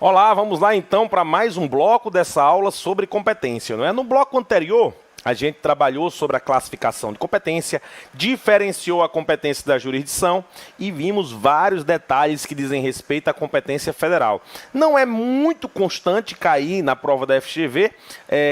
Olá, vamos lá então para mais um bloco dessa aula sobre competência, não é? No bloco anterior, a gente trabalhou sobre a classificação de competência, diferenciou a competência da jurisdição e vimos vários detalhes que dizem respeito à competência federal. Não é muito constante cair na prova da FGV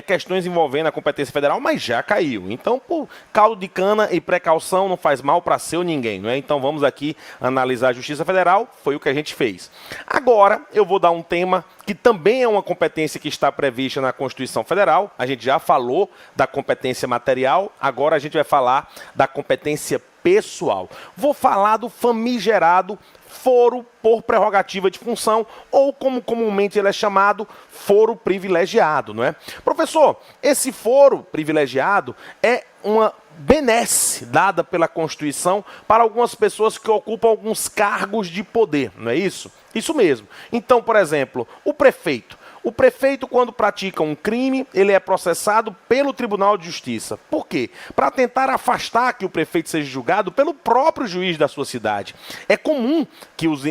questões envolvendo a competência federal, mas já caiu. Então, por caldo de cana e precaução não faz mal para seu ninguém, não é? Então vamos aqui analisar a Justiça Federal, foi o que a gente fez. Agora eu vou dar um tema que também é uma competência que está prevista na Constituição Federal. A gente já falou da competência material, agora a gente vai falar da competência pessoal. Vou falar do famigerado foro por prerrogativa de função, ou como comumente ele é chamado, foro privilegiado, não é? Professor, esse foro privilegiado é uma benesse dada pela Constituição para algumas pessoas que ocupam alguns cargos de poder, não é isso? Isso mesmo. Então, por exemplo, o prefeito. O prefeito, quando pratica um crime, ele é processado pelo Tribunal de Justiça. Por quê? Para tentar afastar que o prefeito seja julgado pelo próprio juiz da sua cidade. É comum que os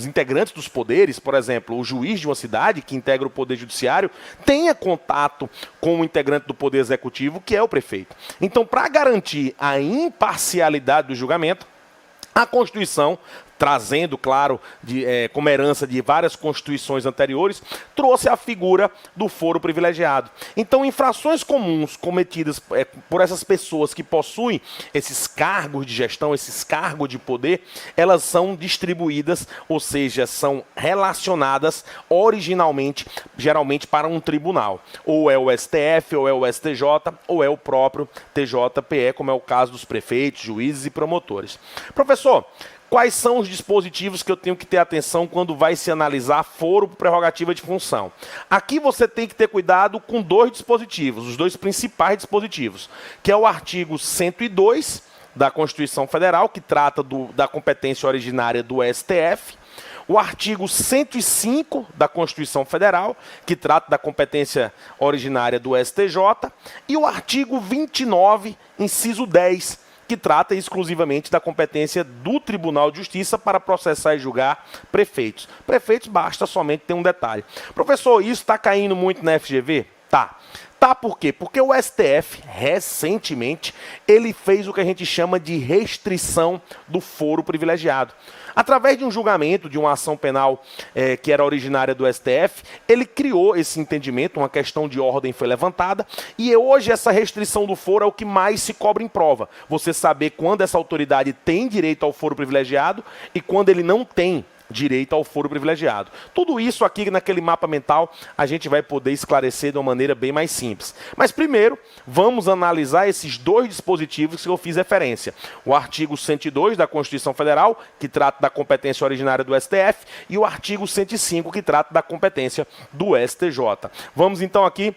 integrantes dos poderes, por exemplo, o juiz de uma cidade, que integra o Poder Judiciário, tenha contato com o integrante do Poder Executivo, que é o prefeito. Então, para garantir a imparcialidade do julgamento, a Constituição, trazendo, claro, como herança de várias constituições anteriores, trouxe a figura do foro privilegiado. Então, infrações comuns cometidas por essas pessoas que possuem esses cargos de gestão, esses cargos de poder, elas são distribuídas, ou seja, são relacionadas originalmente, geralmente, para um tribunal. Ou é o STF, ou é o STJ, ou é o próprio TJPE, como é o caso dos prefeitos, juízes e promotores. Professor, quais são os dispositivos que eu tenho que ter atenção quando vai se analisar foro por prerrogativa de função? Aqui você tem que ter cuidado com dois dispositivos, os dois principais dispositivos, que é o artigo 102 da Constituição Federal, que trata da competência originária do STF, o artigo 105 da Constituição Federal, que trata da competência originária do STJ, e o artigo 29, inciso 10, que trata exclusivamente da competência do Tribunal de Justiça para processar e julgar prefeitos. Prefeitos basta somente ter um detalhe. Professor, isso está caindo muito na FGV? Tá. Tá por quê? Porque o STF, recentemente, ele fez o que a gente chama de restrição do foro privilegiado. Através de um julgamento, de uma ação penal que era originária do STF, ele criou esse entendimento, uma questão de ordem foi levantada, e hoje essa restrição do foro é o que mais se cobra em prova. Você saber quando essa autoridade tem direito ao foro privilegiado e quando ele não tem direito ao foro privilegiado. Tudo isso aqui naquele mapa mental a gente vai poder esclarecer de uma maneira bem mais simples. Mas primeiro, vamos analisar esses dois dispositivos que eu fiz referência. O artigo 102 da Constituição Federal, que trata da competência originária do STF, e o artigo 105, que trata da competência do STJ. Vamos então aqui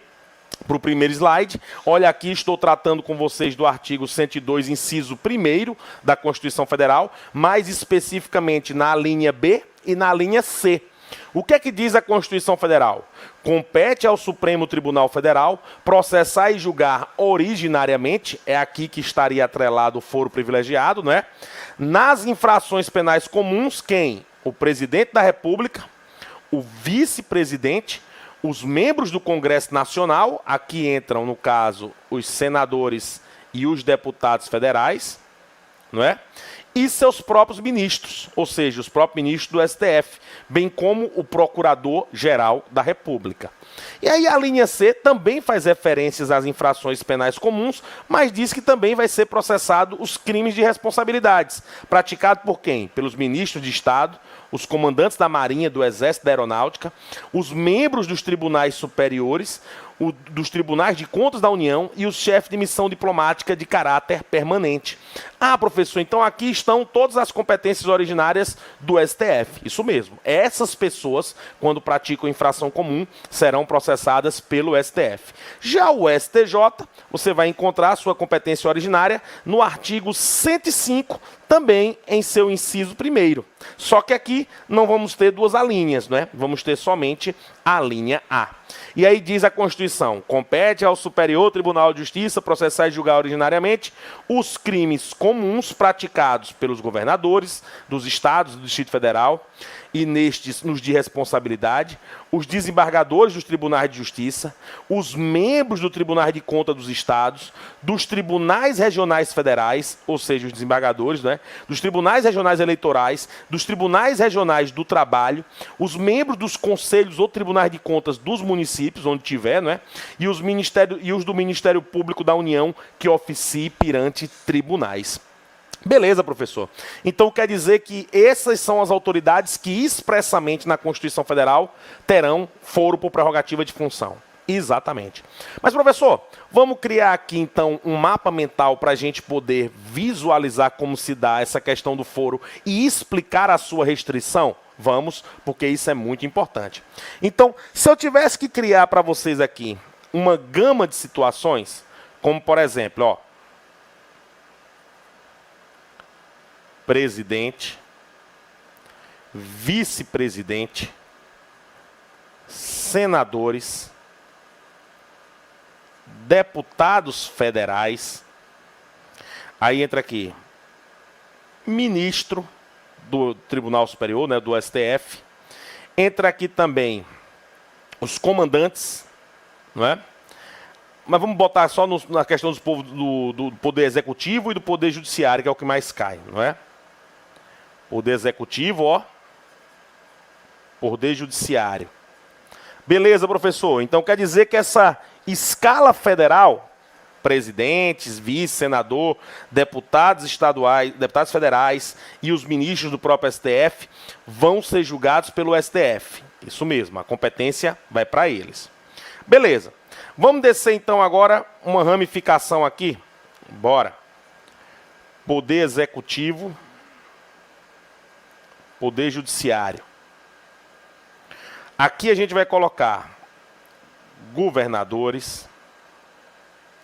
para o primeiro slide. Olha aqui, estou tratando com vocês do artigo 102, inciso 1º da Constituição Federal, mais especificamente na linha B e na linha C. O que é que diz a Constituição Federal? Compete ao Supremo Tribunal Federal processar e julgar originariamente, é aqui que estaria atrelado o foro privilegiado, não é? Nas infrações penais comuns, quem? O presidente da República, o vice-presidente, os membros do Congresso Nacional, aqui entram, no caso, os senadores e os deputados federais, não é? E seus próprios ministros, ou seja, os próprios ministros do STF, bem como o Procurador-Geral da República. E aí a linha C também faz referências às infrações penais comuns, mas diz que também vai ser processado os crimes de responsabilidades, praticados por quem? Pelos ministros de Estado, os comandantes da Marinha, do Exército, da Aeronáutica, os membros dos tribunais superiores, dos tribunais de contas da União e os chefes de missão diplomática de caráter permanente. Ah, professor, então aqui estão todas as competências originárias do STF. Isso mesmo. Essas pessoas, quando praticam infração comum, serão processadas pelo STF. Já o STJ, você vai encontrar a sua competência originária no artigo 105, também em seu inciso 1º. Só que aqui não vamos ter duas alíneas, né? Vamos ter somente a linha A. E aí diz a Constituição: compete ao Superior Tribunal de Justiça processar e julgar ordinariamente os crimes comuns praticados pelos governadores dos estados do Distrito Federal e nestes nos de responsabilidade, os desembargadores dos tribunais de justiça, os membros do Tribunal de Contas dos estados, dos tribunais regionais federais, ou seja, os desembargadores, né, dos tribunais regionais eleitorais, dos tribunais regionais do trabalho, os membros dos conselhos ou tribunais de contas dos municípios, onde tiver, né, e os do Ministério Público da União que oficie perante tribunais. Beleza, professor. Então quer dizer que essas são as autoridades que expressamente na Constituição Federal terão foro por prerrogativa de função. Exatamente. Mas, professor, vamos criar aqui então um mapa mental para a gente poder visualizar como se dá essa questão do foro e explicar a sua restrição? Vamos, porque isso é muito importante. Então, se eu tivesse que criar para vocês aqui uma gama de situações, como por exemplo, ó, presidente, vice-presidente, senadores, deputados federais, aí entra aqui, ministro do Tribunal Superior, né, do STF, entra aqui também os comandantes, não é? Mas vamos botar só na questão do Poder Executivo e do Poder Judiciário, que é o que mais cai, não é? Poder Executivo, ó. Poder Judiciário. Beleza, professor. Então quer dizer que essa escala federal, presidentes, vice, senador, deputados estaduais, deputados federais e os ministros do próprio STF vão ser julgados pelo STF. Isso mesmo, a competência vai para eles. Beleza. Vamos descer então agora uma ramificação aqui. Bora. Poder Executivo, Poder Judiciário. Aqui a gente vai colocar governadores,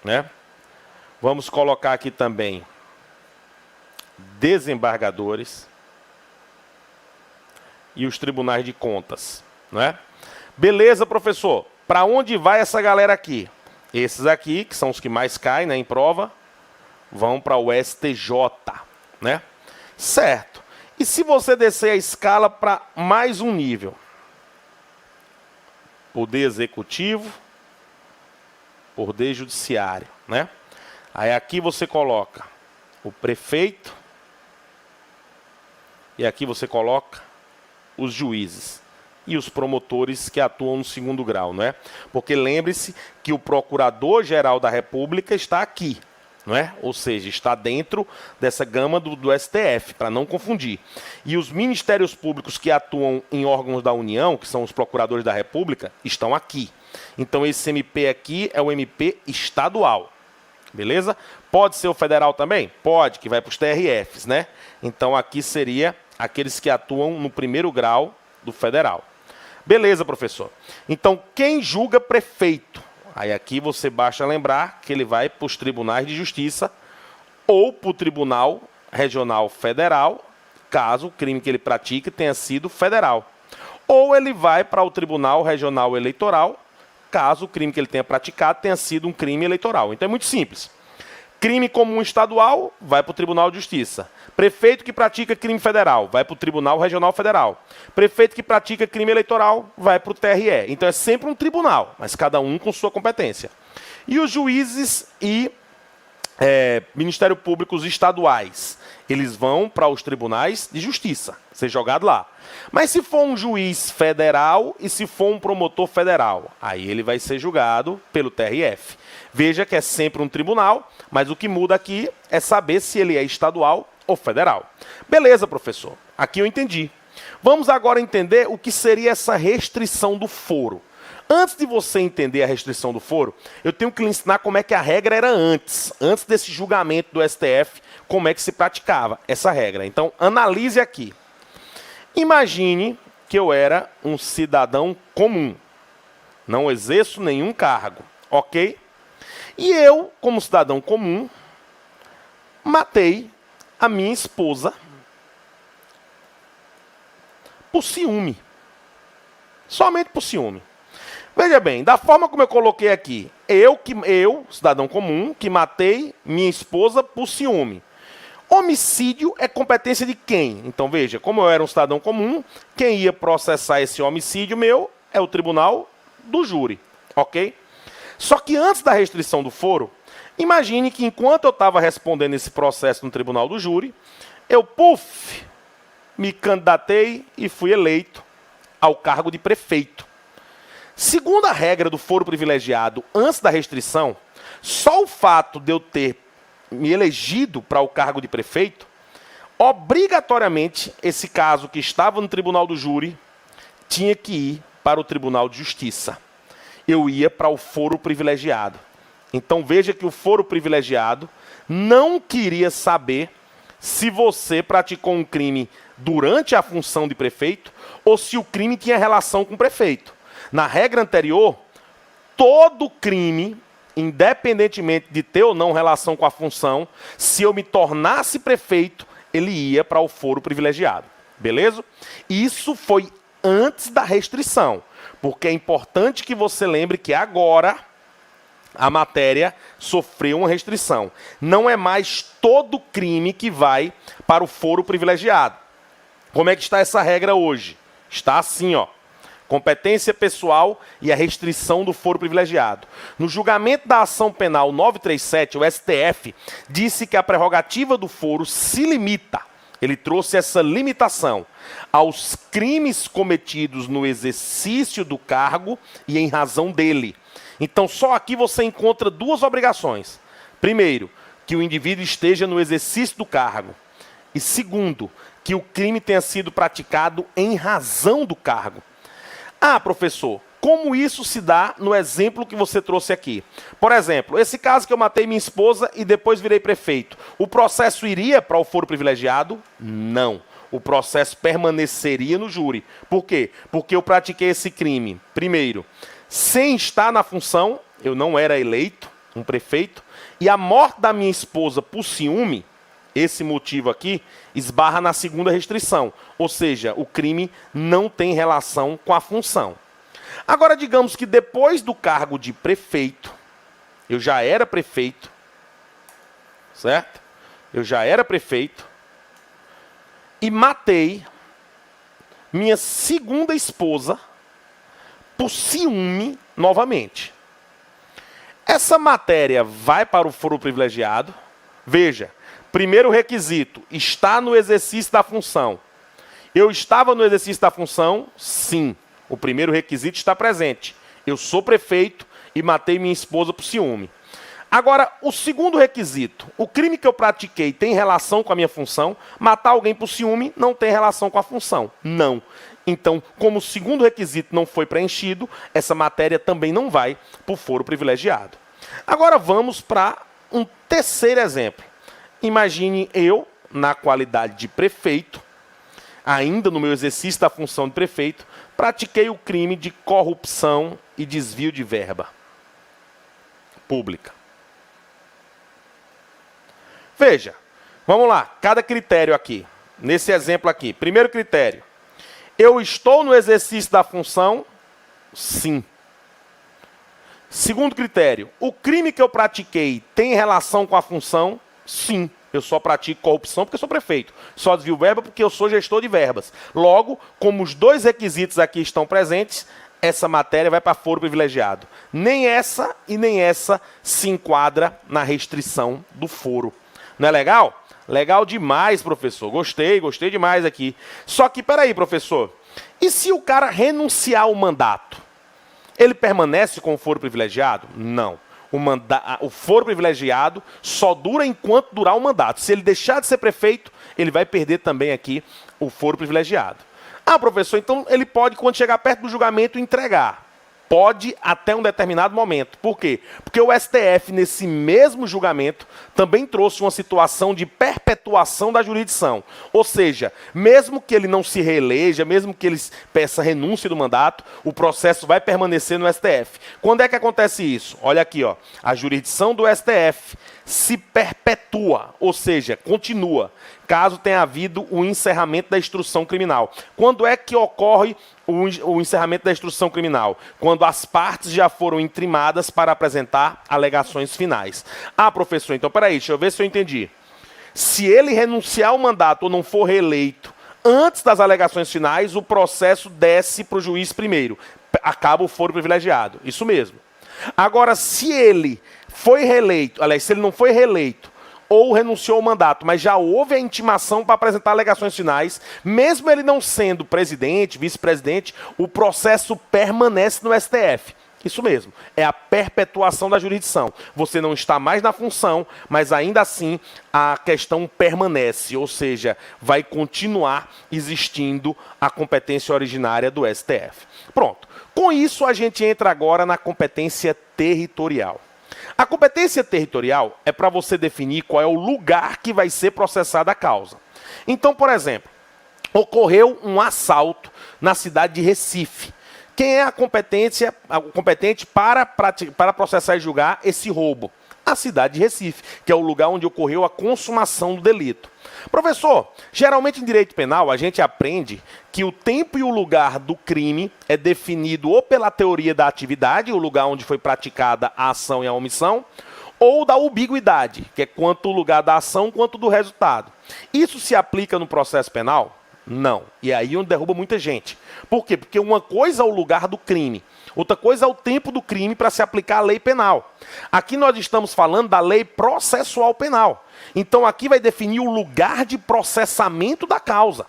né? Vamos colocar aqui também desembargadores e os tribunais de contas, né? Beleza, professor? Para onde vai essa galera aqui? Esses aqui, que são os que mais caem, né, em prova, vão para o STJ, né? Certo. E se você descer a escala para mais um nível? Poder Executivo, Poder Judiciário, né? Aí aqui você coloca o prefeito e aqui você coloca os juízes e os promotores que atuam no segundo grau, não é? Porque lembre-se que o Procurador-Geral da República está aqui, não é? Ou seja, está dentro dessa gama do STF, para não confundir. E os ministérios públicos que atuam em órgãos da União, que são os procuradores da República, estão aqui. Então esse MP aqui é o MP estadual, beleza? Pode ser o federal também? Pode, que vai para os TRFs, né? Então aqui seria aqueles que atuam no primeiro grau do federal. Beleza, professor. Então, quem julga prefeito? Aí aqui você basta lembrar que ele vai para os tribunais de justiça ou para o Tribunal Regional Federal, caso o crime que ele pratique tenha sido federal. Ou ele vai para o Tribunal Regional Eleitoral, caso o crime que ele tenha praticado tenha sido um crime eleitoral. Então é muito simples. Crime comum estadual, vai para o Tribunal de Justiça. Prefeito que pratica crime federal, vai para o Tribunal Regional Federal. Prefeito que pratica crime eleitoral, vai para o TRE. Então é sempre um tribunal, mas cada um com sua competência. E os juízes e Ministério Públicos estaduais, eles vão para os tribunais de justiça, ser jogado lá. Mas se for um juiz federal e se for um promotor federal, aí ele vai ser julgado pelo TRF. Veja que é sempre um tribunal, mas o que muda aqui é saber se ele é estadual ou federal. Beleza, professor. Aqui eu entendi. Vamos agora entender o que seria essa restrição do foro. Antes de você entender a restrição do foro, eu tenho que lhe ensinar como é que a regra era antes desse julgamento do STF, como é que se praticava essa regra. Então, analise aqui. Imagine que eu era um cidadão comum, não exerço nenhum cargo, ok? E eu, como cidadão comum, matei a minha esposa por ciúme. Somente por ciúme. Veja bem, da forma como eu coloquei aqui, eu, cidadão comum, que matei minha esposa por ciúme. Homicídio é competência de quem? Então veja, como eu era um cidadão comum, quem ia processar esse homicídio meu é o tribunal do júri, ok? Só que antes da restrição do foro, imagine que enquanto eu estava respondendo esse processo no tribunal do júri, eu, me candidatei e fui eleito ao cargo de prefeito. Segundo a regra do foro privilegiado antes da restrição, só o fato de eu ter me elegido para o cargo de prefeito, obrigatoriamente, esse caso que estava no tribunal do júri, tinha que ir para o tribunal de justiça. Eu ia para o foro privilegiado. Então veja que o foro privilegiado não queria saber se você praticou um crime durante a função de prefeito ou se o crime tinha relação com o prefeito. Na regra anterior, todo crime, independentemente de ter ou não relação com a função, se eu me tornasse prefeito, ele ia para o foro privilegiado. Beleza? Isso foi antes da restrição, porque é importante que você lembre que agora a matéria sofreu uma restrição. Não é mais todo crime que vai para o foro privilegiado. Como é que está essa regra hoje? Está assim, ó. Competência pessoal e a restrição do foro privilegiado. No julgamento da ação penal 937, o STF disse que a prerrogativa do foro se limita, ele trouxe essa limitação, aos crimes cometidos no exercício do cargo e em razão dele. Então, só aqui você encontra duas obrigações. Primeiro, que o indivíduo esteja no exercício do cargo. E segundo, que o crime tenha sido praticado em razão do cargo. Ah, professor, como isso se dá no exemplo que você trouxe aqui? Por exemplo, esse caso que eu matei minha esposa e depois virei prefeito, o processo iria para o foro privilegiado? Não. O processo permaneceria no júri. Por quê? Porque eu pratiquei esse crime, primeiro, sem estar na função, eu não era eleito, um prefeito, e a morte da minha esposa por ciúme, esse motivo aqui, esbarra na segunda restrição. Ou seja, o crime não tem relação com a função. Agora, digamos que depois do cargo de prefeito, eu já era prefeito, certo? Eu já era prefeito e matei minha segunda esposa por ciúme novamente. Essa matéria vai para o foro privilegiado. Veja, primeiro requisito, está no exercício da função. Eu estava no exercício da função? Sim. O primeiro requisito está presente. Eu sou prefeito e matei minha esposa por ciúme. Agora, o segundo requisito, o crime que eu pratiquei tem relação com a minha função? Matar alguém por ciúme não tem relação com a função. Não. Então, como o segundo requisito não foi preenchido, essa matéria também não vai para o foro privilegiado. Agora vamos para um terceiro exemplo. Imagine eu, na qualidade de prefeito, ainda no meu exercício da função de prefeito, pratiquei o crime de corrupção e desvio de verba pública. Veja, vamos lá, cada critério aqui, nesse exemplo aqui. Primeiro critério, eu estou no exercício da função? Sim. Segundo critério, o crime que eu pratiquei tem relação com a função? Sim. Eu só pratico corrupção porque eu sou prefeito. Só desvio verba porque eu sou gestor de verbas. Logo, como os dois requisitos aqui estão presentes, essa matéria vai para foro privilegiado. Nem essa e nem essa se enquadra na restrição do foro. Não é legal? Legal demais, professor. Gostei demais aqui. Só que, peraí, professor. E se o cara renunciar ao mandato? Ele permanece com o foro privilegiado? Não. O foro privilegiado só dura enquanto durar o mandato. Se ele deixar de ser prefeito, ele vai perder também aqui o foro privilegiado. Ah, professor, então ele pode, quando chegar perto do julgamento, entregar. Pode até um determinado momento. Por quê? Porque o STF, nesse mesmo julgamento, também trouxe uma situação de perpetuação da jurisdição. Ou seja, mesmo que ele não se reeleja, mesmo que ele peça renúncia do mandato, o processo vai permanecer no STF. Quando é que acontece isso? Olha aqui, ó, a jurisdição do STF se perpetua, ou seja, continua. caso tenha havido o encerramento da instrução criminal. Quando é que ocorre o encerramento da instrução criminal? Quando as partes já foram intimadas para apresentar alegações finais. Ah, professor, então peraí, deixa eu ver se eu entendi. Se ele renunciar ao mandato ou não for reeleito antes das alegações finais, o processo desce para o juiz primeiro. Acaba o foro privilegiado. Isso mesmo. Agora, se ele foi reeleito, aliás, se ele não foi reeleito ou renunciou ao mandato, mas já houve a intimação para apresentar alegações finais, mesmo ele não sendo presidente, vice-presidente, o processo permanece no STF. Isso mesmo, é a perpetuação da jurisdição. Você não está mais na função, mas ainda assim a questão permanece, ou seja, vai continuar existindo a competência originária do STF. Pronto. Com isso, a gente entra agora na competência territorial. A competência territorial é para você definir qual é o lugar que vai ser processada a causa. Então, por exemplo, ocorreu um assalto na cidade de Recife. Quem é competente para processar e julgar esse roubo? A cidade de Recife, que é o lugar onde ocorreu a consumação do delito. Professor, geralmente em direito penal a gente aprende que o tempo e o lugar do crime é definido ou pela teoria da atividade, o lugar onde foi praticada a ação e a omissão, ou da ambiguidade, que é quanto o lugar da ação quanto do resultado. Isso se aplica no processo penal? Não. E aí onde derruba muita gente. Por quê? Porque uma coisa é o lugar do crime, outra coisa é o tempo do crime para se aplicar a lei penal. Aqui nós estamos falando da lei processual penal. Então aqui vai definir o lugar de processamento da causa.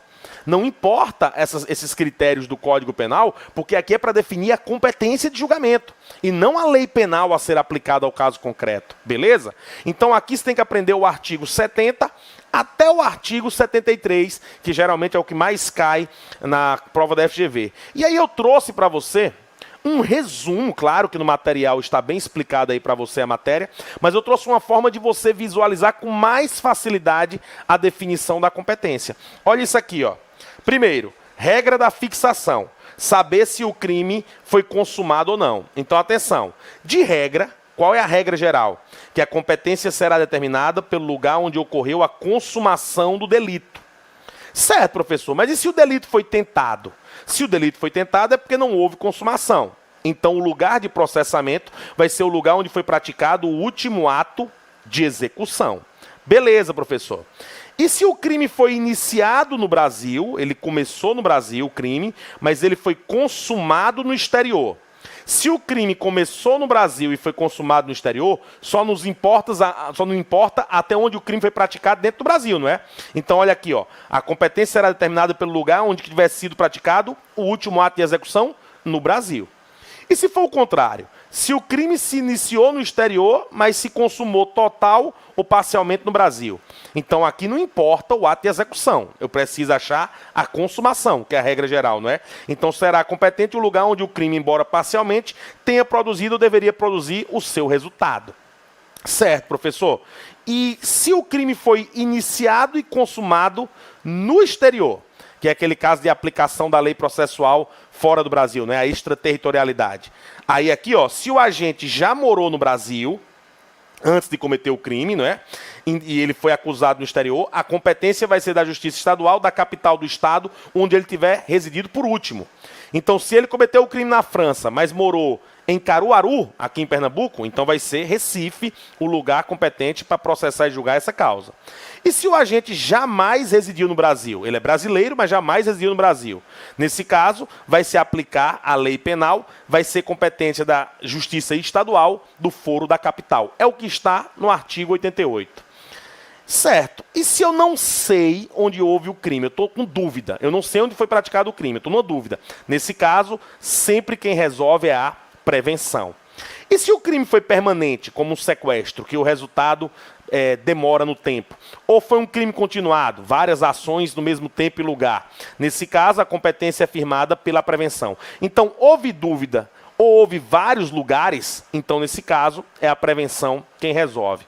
Não importa esses critérios do Código Penal, porque aqui é para definir a competência de julgamento e não a lei penal a ser aplicada ao caso concreto, beleza? Então aqui você tem que aprender o artigo 70 até o artigo 73, que geralmente é o que mais cai na prova da FGV. E aí eu trouxe para você um resumo, claro que no material está bem explicado aí para você a matéria, mas eu trouxe uma forma de você visualizar com mais facilidade a definição da competência. Olha isso aqui, ó. Primeiro, regra da fixação. Saber se o crime foi consumado ou não. Então, atenção. De regra, qual é a regra geral? Que a competência será determinada pelo lugar onde ocorreu a consumação do delito. Certo, professor, mas e se o delito foi tentado? Se o delito foi tentado é porque não houve consumação. Então, o lugar de processamento vai ser o lugar onde foi praticado o último ato de execução. Beleza, professor. E se o crime foi iniciado no Brasil, ele começou no Brasil, o crime, mas ele foi consumado no exterior? Se o crime começou no Brasil e foi consumado no exterior, só não importa até onde o crime foi praticado dentro do Brasil, não é? Então, olha aqui, ó, a competência será determinada pelo lugar onde tiver sido praticado o último ato de execução no Brasil. E se for o contrário? Se o crime se iniciou no exterior, mas se consumou total ou parcialmente no Brasil. Então aqui não importa o ato de execução. Eu preciso achar a consumação, que é a regra geral, não é? Então será competente o lugar onde o crime, embora parcialmente, tenha produzido ou deveria produzir o seu resultado. Certo, professor? E se o crime foi iniciado e consumado no exterior? Que é aquele caso de aplicação da lei processual fora do Brasil, né? A extraterritorialidade. Aí aqui, ó, se o agente já morou no Brasil antes de cometer o crime, não é? E ele foi acusado no exterior, a competência vai ser da Justiça Estadual da capital do estado onde ele tiver residido por último. Então, se ele cometeu o crime na França, mas morou em Caruaru, aqui em Pernambuco, então vai ser Recife o lugar competente para processar e julgar essa causa. E se o agente jamais residiu no Brasil? Ele é brasileiro, mas jamais residiu no Brasil. Nesse caso, vai se aplicar a lei penal, vai ser competência da Justiça Estadual do foro da capital. É o que está no artigo 88. Certo. E se eu não sei onde houve o crime? Eu estou com dúvida. Eu não sei onde foi praticado o crime. Eu estou numa dúvida. Nesse caso, sempre quem resolve é a prevenção. E se o crime foi permanente, como um sequestro, que o resultado demora no tempo? Ou foi um crime continuado, várias ações no mesmo tempo e lugar? Nesse caso, a competência é firmada pela prevenção. Então, houve dúvida ou houve vários lugares, então, nesse caso, é a prevenção quem resolve.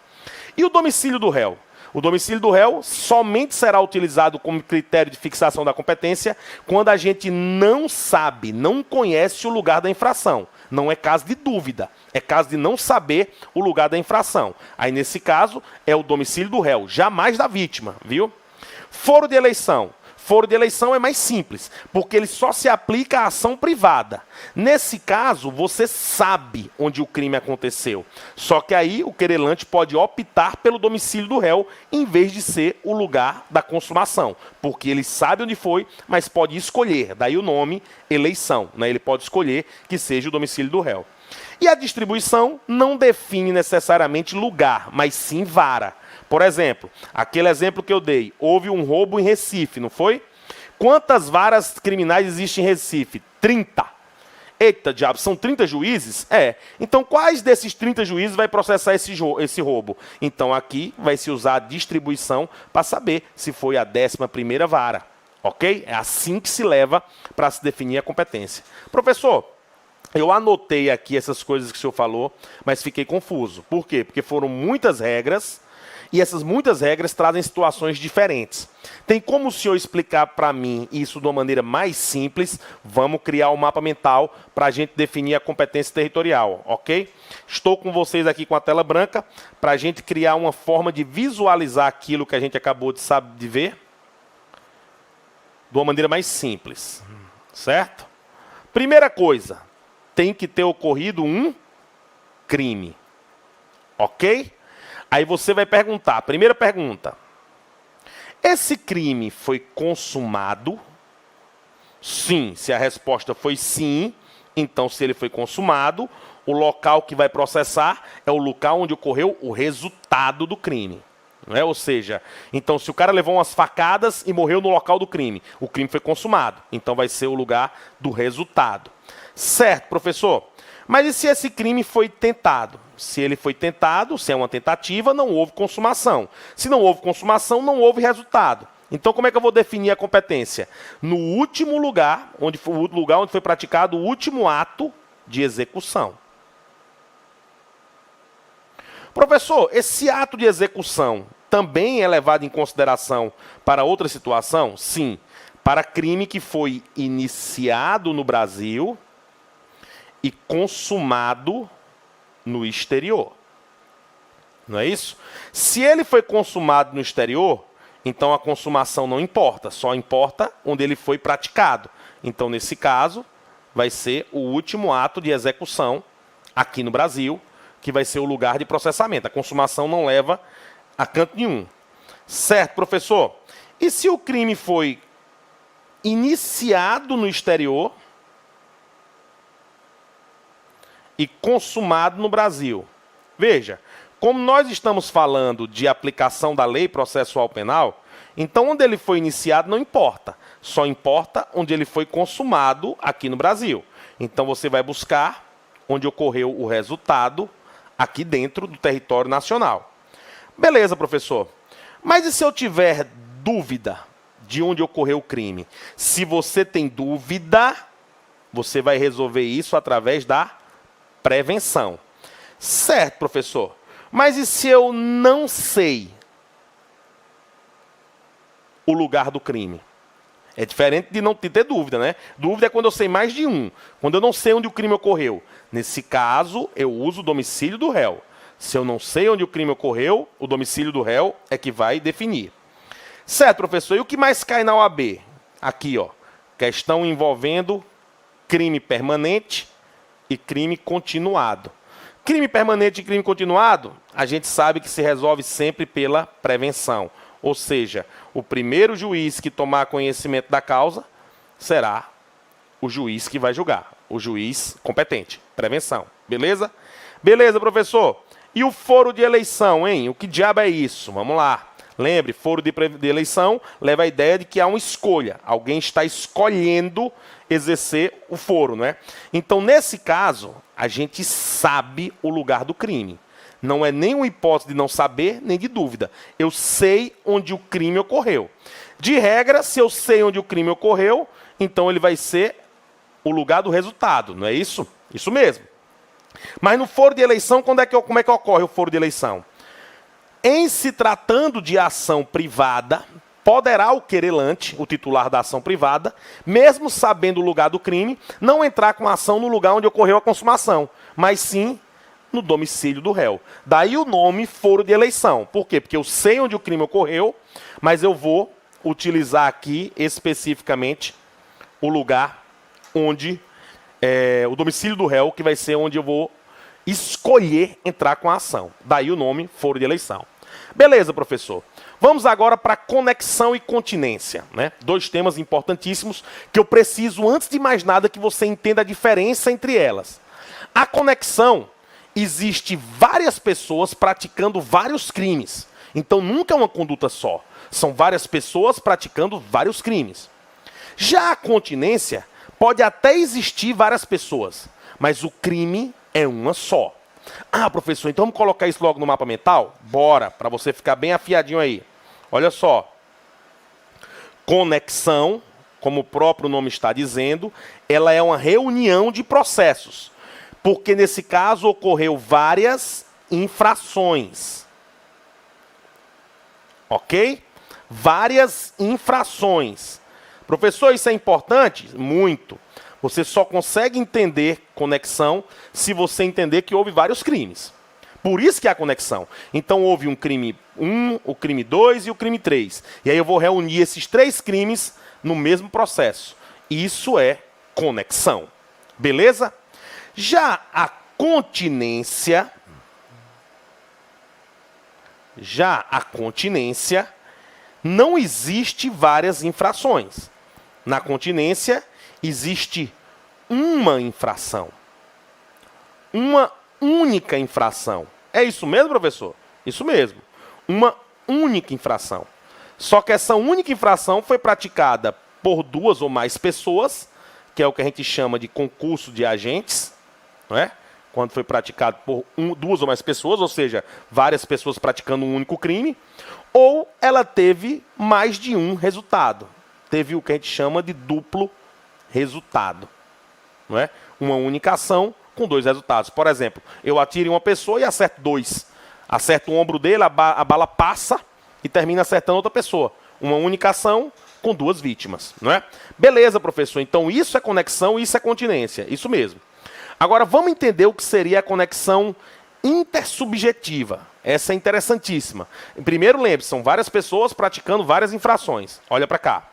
E o domicílio do réu? O domicílio do réu somente será utilizado como critério de fixação da competência quando a gente não sabe, não conhece o lugar da infração. Não é caso de dúvida, é caso de não saber o lugar da infração. Aí, nesse caso, é o domicílio do réu, jamais da vítima, viu? Foro de eleição. Foro de eleição é mais simples, porque ele só se aplica à ação privada. Nesse caso, você sabe onde o crime aconteceu. Só que aí o querelante pode optar pelo domicílio do réu, em vez de ser o lugar da consumação. Porque ele sabe onde foi, mas pode escolher. Daí o nome eleição, né? Ele pode escolher que seja o domicílio do réu. E a distribuição não define necessariamente lugar, mas sim vara. Por exemplo, aquele exemplo que eu dei, houve um roubo em Recife, não foi? Quantas varas criminais existem em Recife? 30. Eita, diabo, são 30 juízes? É. Então, quais desses 30 juízes vai processar esse roubo? Então, aqui vai se usar a distribuição para saber se foi a 11ª vara. Ok? É assim que se leva para se definir a competência. Professor, eu anotei aqui essas coisas que o senhor falou, mas fiquei confuso. Por quê? Porque foram muitas regras, e essas muitas regras trazem situações diferentes. Tem como o senhor explicar para mim isso de uma maneira mais simples? Vamos criar um mapa mental para a gente definir a competência territorial, ok? Estou com vocês aqui com a tela branca para a gente criar uma forma de visualizar aquilo que a gente acabou de ver de uma maneira mais simples, certo? Primeira coisa, tem que ter ocorrido um crime, ok? Aí você vai perguntar, primeira pergunta, esse crime foi consumado? Sim, se a resposta foi sim, então se ele foi consumado, o local que vai processar é o local onde ocorreu o resultado do crime. Não é? Ou seja, então se o cara levou umas facadas e morreu no local do crime, o crime foi consumado, então vai ser o lugar do resultado. Certo, professor? Mas e se esse crime foi tentado? Se ele foi tentado, se é uma tentativa, não houve consumação. Se não houve consumação, não houve resultado. Então, como é que eu vou definir a competência? No último lugar, onde foi praticado o último ato de execução. Professor, esse ato de execução também é levado em consideração para outra situação? Sim, para crime que foi iniciado no Brasil e consumado no exterior. Não é isso? Se ele foi consumado no exterior, então a consumação não importa, só importa onde ele foi praticado. Então, nesse caso, vai ser o último ato de execução aqui no Brasil, que vai ser o lugar de processamento. A consumação não leva a canto nenhum. Certo, professor? E se o crime foi iniciado no exterior e consumado no Brasil? Veja, como nós estamos falando de aplicação da lei processual penal, então onde ele foi iniciado não importa, só importa onde ele foi consumado aqui no Brasil. Então você vai buscar onde ocorreu o resultado aqui dentro do território nacional. Beleza, professor. Mas e se eu tiver dúvida de onde ocorreu o crime? Se você tem dúvida, você vai resolver isso através da prevenção. Certo, professor. Mas e se eu não sei o lugar do crime? É diferente de não ter dúvida, né? Dúvida é quando eu sei mais de um. Quando eu não sei onde o crime ocorreu. Nesse caso, eu uso o domicílio do réu. Se eu não sei onde o crime ocorreu, o domicílio do réu é que vai definir. Certo, professor. E o que mais cai na OAB? Aqui, ó. Questão envolvendo crime permanente e crime continuado. Crime permanente e crime continuado, a gente sabe que se resolve sempre pela prevenção. Ou seja, o primeiro juiz que tomar conhecimento da causa será o juiz que vai julgar. O juiz competente. Prevenção. Beleza? Beleza, professor. E o foro de eleição, hein? O que diabo é isso? Vamos lá. Lembre, foro de eleição leva a ideia de que há uma escolha. Alguém está escolhendo exercer o foro, não é? Então, nesse caso, a gente sabe o lugar do crime. Não é nem uma hipótese de não saber, nem de dúvida. Eu sei onde o crime ocorreu. De regra, se eu sei onde o crime ocorreu, então ele vai ser o lugar do resultado, não é isso? Isso mesmo. Mas no foro de eleição, como é que ocorre o foro de eleição? Em se tratando de ação privada, poderá o querelante, o titular da ação privada, mesmo sabendo o lugar do crime, não entrar com a ação no lugar onde ocorreu a consumação, mas sim no domicílio do réu. Daí o nome foro de eleição. Por quê? Porque eu sei onde o crime ocorreu, mas eu vou utilizar aqui especificamente o lugar onde o domicílio do réu, que vai ser onde eu vou escolher entrar com a ação. Daí o nome foro de eleição. Beleza, professor. Vamos agora para conexão e continência, né? Dois temas importantíssimos que eu preciso, antes de mais nada, que você entenda a diferença entre elas. A conexão, existe várias pessoas praticando vários crimes. Então nunca é uma conduta só. São várias pessoas praticando vários crimes. Já a continência, pode até existir várias pessoas, mas o crime é uma só. Ah, professor, então vamos colocar isso logo no mapa mental? Bora, para você ficar bem afiadinho aí. Olha só. Conexão, como o próprio nome está dizendo, ela é uma reunião de processos. Porque nesse caso ocorreu várias infrações. Ok? Várias infrações. Professor, isso é importante? Muito. Você só consegue entender conexão se você entender que houve vários crimes. Por isso que há conexão. Então houve um crime 1, o crime 2 e o crime 3. E aí eu vou reunir esses 3 crimes no mesmo processo. Isso é conexão. Beleza? Já a continência não existe várias infrações. Na continência, existe uma infração. Uma única infração. É isso mesmo, professor? Isso mesmo. Uma única infração. Só que essa única infração foi praticada por 2 ou mais pessoas, que é o que a gente chama de concurso de agentes, não é? Quando foi praticado por 2 ou mais pessoas, ou seja, várias pessoas praticando um único crime, ou ela teve mais de um resultado. Teve o que a gente chama de duplo resultado. Não é? Uma única ação com 2 resultados. Por exemplo, eu atiro em uma pessoa e acerto 2. Acerto o ombro dele, a bala passa e termina acertando outra pessoa. Uma única ação com 2 vítimas. Não é? Beleza, professor. Então isso é conexão e isso é continência. Isso mesmo. Agora vamos entender o que seria a conexão intersubjetiva. Essa é interessantíssima. Primeiro, lembre-se, são várias pessoas praticando várias infrações. Olha para cá.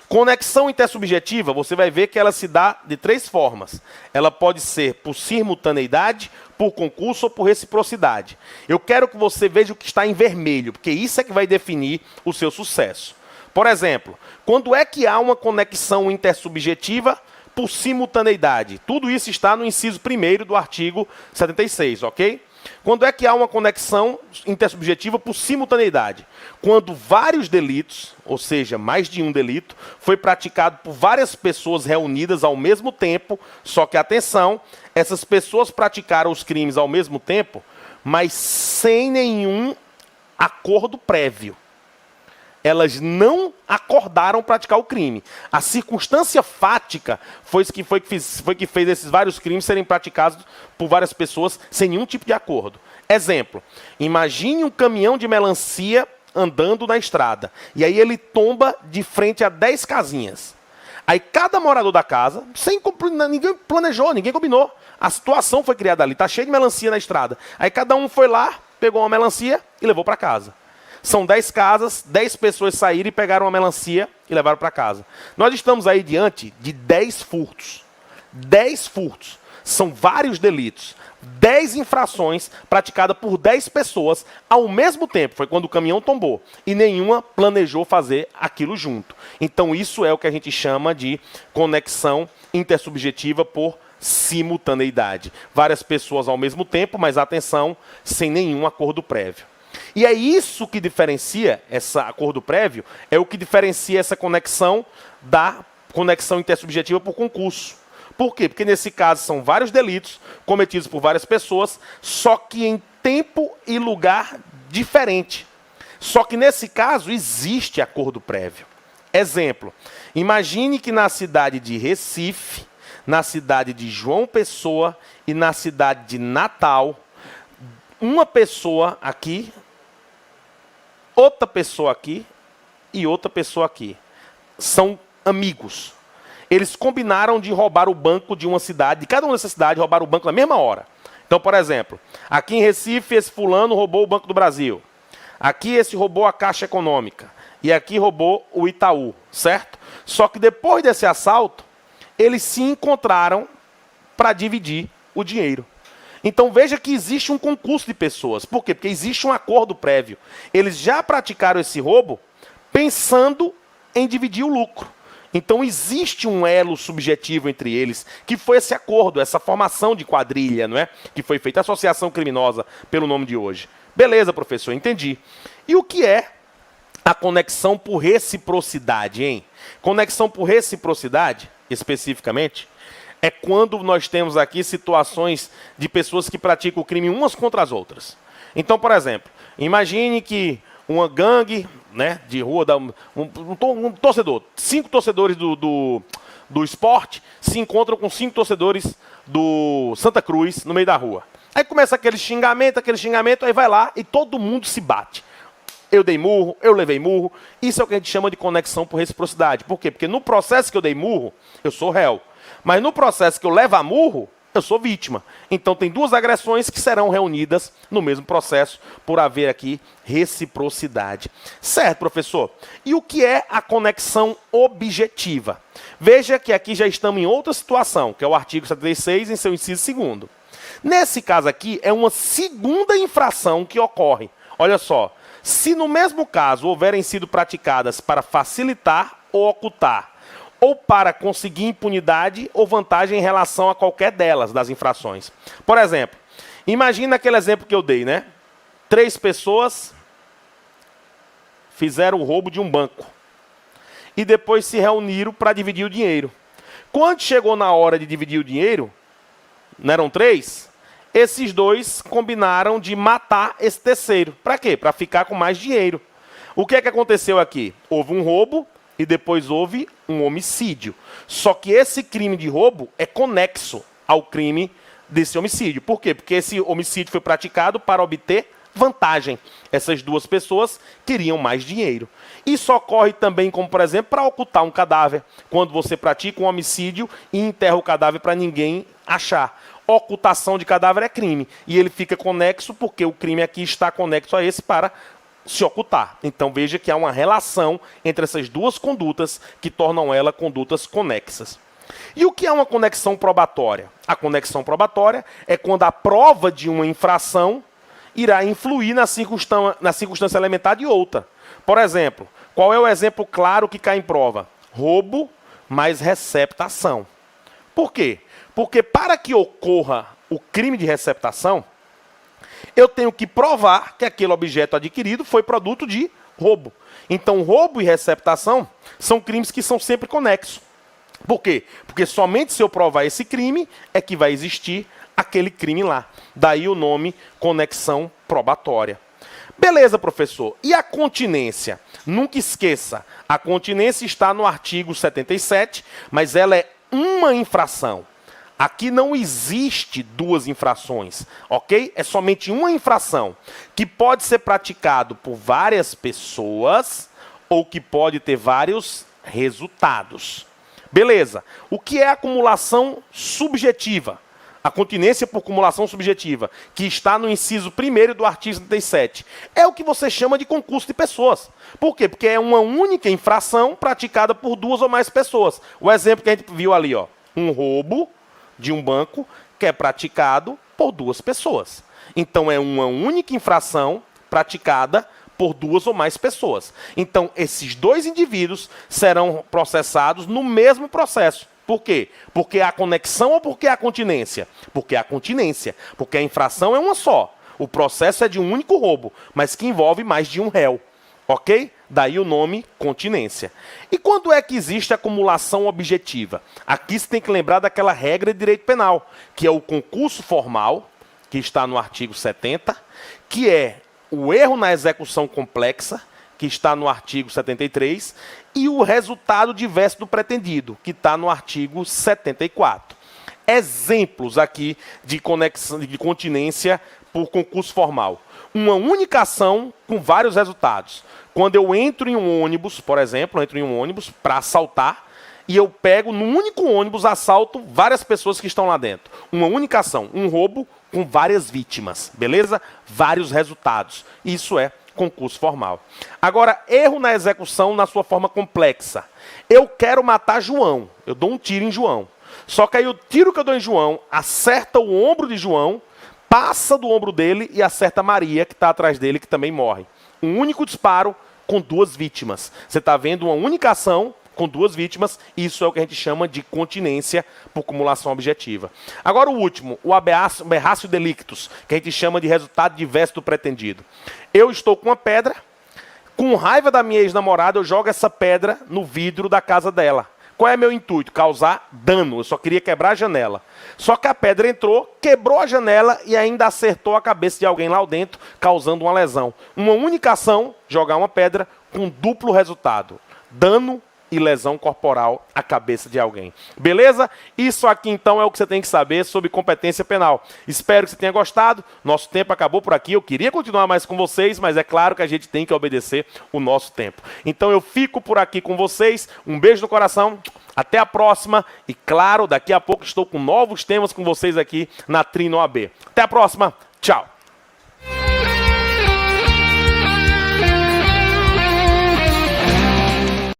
Conexão intersubjetiva, você vai ver que ela se dá de 3 formas. Ela pode ser por simultaneidade, por concurso ou por reciprocidade. Eu quero que você veja o que está em vermelho, porque isso é que vai definir o seu sucesso. Por exemplo, quando é que há uma conexão intersubjetiva? Por simultaneidade. Tudo isso está no inciso 1º do artigo 76, ok? Quando é que há uma conexão intersubjetiva por simultaneidade? Quando vários delitos, ou seja, mais de um delito, foi praticado por várias pessoas reunidas ao mesmo tempo, só que, atenção, essas pessoas praticaram os crimes ao mesmo tempo, mas sem nenhum acordo prévio. Elas não acordaram praticar o crime. A circunstância fática foi que fez esses vários crimes serem praticados por várias pessoas sem nenhum tipo de acordo. Exemplo, imagine um caminhão de melancia andando na estrada. E aí ele tomba de frente a 10 casinhas. Aí cada morador da casa, ninguém planejou, ninguém combinou. A situação foi criada ali, está cheio de melancia na estrada. Aí cada um foi lá, pegou uma melancia e levou para casa. São 10 casas, 10 pessoas saíram e pegaram uma melancia e levaram para casa. Nós estamos aí diante de 10 furtos. 10 furtos. São vários delitos. 10 infrações praticadas por 10 pessoas ao mesmo tempo. Foi quando o caminhão tombou. E nenhuma planejou fazer aquilo junto. Então isso é o que a gente chama de conexão intersubjetiva por simultaneidade. Várias pessoas ao mesmo tempo, mas atenção, sem nenhum acordo prévio. E é isso que diferencia esse acordo prévio, é o que diferencia essa conexão da conexão intersubjetiva por concurso. Por quê? Porque nesse caso são vários delitos cometidos por várias pessoas, só que em tempo e lugar diferente. Só que nesse caso existe acordo prévio. Exemplo, imagine que na cidade de Recife, na cidade de João Pessoa e na cidade de Natal, uma pessoa aqui, outra pessoa aqui e outra pessoa aqui. São amigos. Eles combinaram de roubar o banco de uma cidade, de cada uma dessas cidades, roubar o banco na mesma hora. Então, por exemplo, aqui em Recife, esse fulano roubou o Banco do Brasil. Aqui, esse roubou a Caixa Econômica. e aqui roubou o Itaú, certo? Só que depois desse assalto, eles se encontraram para dividir o dinheiro. Então veja que existe um concurso de pessoas. Por quê? Porque existe um acordo prévio. Eles já praticaram esse roubo pensando em dividir o lucro. Então existe um elo subjetivo entre eles, que foi esse acordo, essa formação de quadrilha, não é? Que foi feita, associação criminosa, pelo nome de hoje. Beleza, professor, entendi. E o que é a conexão por reciprocidade, hein? Conexão por reciprocidade, especificamente, é quando nós temos aqui situações de pessoas que praticam o crime umas contra as outras. Então, por exemplo, imagine que uma gangue, né, de rua, um torcedor, 5 torcedores do esporte se encontram com 5 torcedores do Santa Cruz no meio da rua. Aí começa aquele xingamento, aí vai lá e todo mundo se bate. Eu dei murro, eu levei murro. Isso é o que a gente chama de conexão por reciprocidade. Por quê? Porque no processo que eu dei murro, eu sou réu. Mas no processo que eu levo a murro, eu sou vítima. Então tem 2 agressões que serão reunidas no mesmo processo por haver aqui reciprocidade. Certo, professor? E o que é a conexão objetiva? Veja que aqui já estamos em outra situação, que é o artigo 76, em seu inciso 2º. Nesse caso aqui, é uma segunda infração que ocorre. Olha só, se no mesmo caso houverem sido praticadas para facilitar ou ocultar, ou para conseguir impunidade ou vantagem em relação a qualquer delas, das infrações. Por exemplo, imagina aquele exemplo que eu dei, né? 3 pessoas fizeram o roubo de um banco e depois se reuniram para dividir o dinheiro. Quando chegou na hora de dividir o dinheiro, não eram 3? Esses 2 combinaram de matar esse terceiro. Para quê? Para ficar com mais dinheiro. O que é que aconteceu aqui? Houve um roubo e depois houve um homicídio. Só que esse crime de roubo é conexo ao crime desse homicídio. Por quê? Porque esse homicídio foi praticado para obter vantagem. Essas 2 pessoas queriam mais dinheiro. Isso ocorre também, como por exemplo, para ocultar um cadáver. Quando você pratica um homicídio e enterra o cadáver para ninguém achar. Ocultação de cadáver é crime. E ele fica conexo porque o crime aqui está conexo a esse para se ocultar. Então veja que há uma relação entre essas 2 condutas que tornam ela condutas conexas. E o que é uma conexão probatória? A conexão probatória é quando a prova de uma infração irá influir na circunstância elementar de outra. Por exemplo, qual é o exemplo claro que cai em prova? Roubo mais receptação. Por quê? Porque para que ocorra o crime de receptação, eu tenho que provar que aquele objeto adquirido foi produto de roubo. Então, roubo e receptação são crimes que são sempre conexos. Por quê? Porque somente se eu provar esse crime é que vai existir aquele crime lá. Daí o nome conexão probatória. Beleza, professor. E a continência? Nunca esqueça, a continência está no artigo 77, mas ela é uma infração. Aqui não existe 2 infrações, ok? É somente uma infração, que pode ser praticado por várias pessoas ou que pode ter vários resultados. Beleza. O que é acumulação subjetiva? A continência por acumulação subjetiva, que está no inciso 1º do artigo 77. É o que você chama de concurso de pessoas. Por quê? Porque é uma única infração praticada por 2 ou mais pessoas. O exemplo que a gente viu ali, ó, um roubo de um banco que é praticado por 2 pessoas. Então, é uma única infração praticada por 2 ou mais pessoas. Então, esses 2 indivíduos serão processados no mesmo processo. Por quê? Porque há conexão ou porque há continência? Porque há continência. Porque a infração é uma só. O processo é de um único roubo, mas que envolve mais de um réu. Ok? Daí o nome continência. E quando é que existe acumulação objetiva? Aqui você tem que lembrar daquela regra de direito penal, que é o concurso formal, que está no artigo 70, que é o erro na execução complexa, que está no artigo 73, e o resultado diverso do pretendido, que está no artigo 74. Exemplos aqui de conexão, de continência por concurso formal. Uma única ação com vários resultados. Quando eu entro em um ônibus, por exemplo, eu entro em um ônibus para assaltar, e eu pego, num único ônibus, assalto várias pessoas que estão lá dentro. Uma única ação, um roubo com várias vítimas, beleza? Vários resultados. Isso é concurso formal. Agora, erro na execução na sua forma complexa. Eu quero matar João, eu dou um tiro em João. Só que aí o tiro que eu dou em João acerta o ombro de João, passa do ombro dele e acerta Maria, que está atrás dele, que também morre. Um único disparo com duas vítimas. Você está vendo uma única ação com duas vítimas, isso é o que a gente chama de continência por cumulação objetiva. Agora o último, o aberratio delictus, que a gente chama de resultado diverso do pretendido. Eu estou com uma pedra, com raiva da minha ex-namorada, eu jogo essa pedra no vidro da casa dela. Qual é meu intuito? Causar dano. Eu só queria quebrar a janela. Só que a pedra entrou, quebrou a janela e ainda acertou a cabeça de alguém lá dentro, causando uma lesão. Uma única ação, jogar uma pedra, com duplo resultado. Dano e lesão corporal à cabeça de alguém. Beleza? Isso aqui então é o que você tem que saber sobre competência penal. Espero que você tenha gostado. Nosso tempo acabou por aqui. Eu queria continuar mais com vocês, mas é claro que a gente tem que obedecer o nosso tempo. Então eu fico por aqui com vocês. Um beijo no coração. Até a próxima. E claro, daqui a pouco estou com novos temas com vocês aqui na Trino OAB. Até a próxima. Tchau.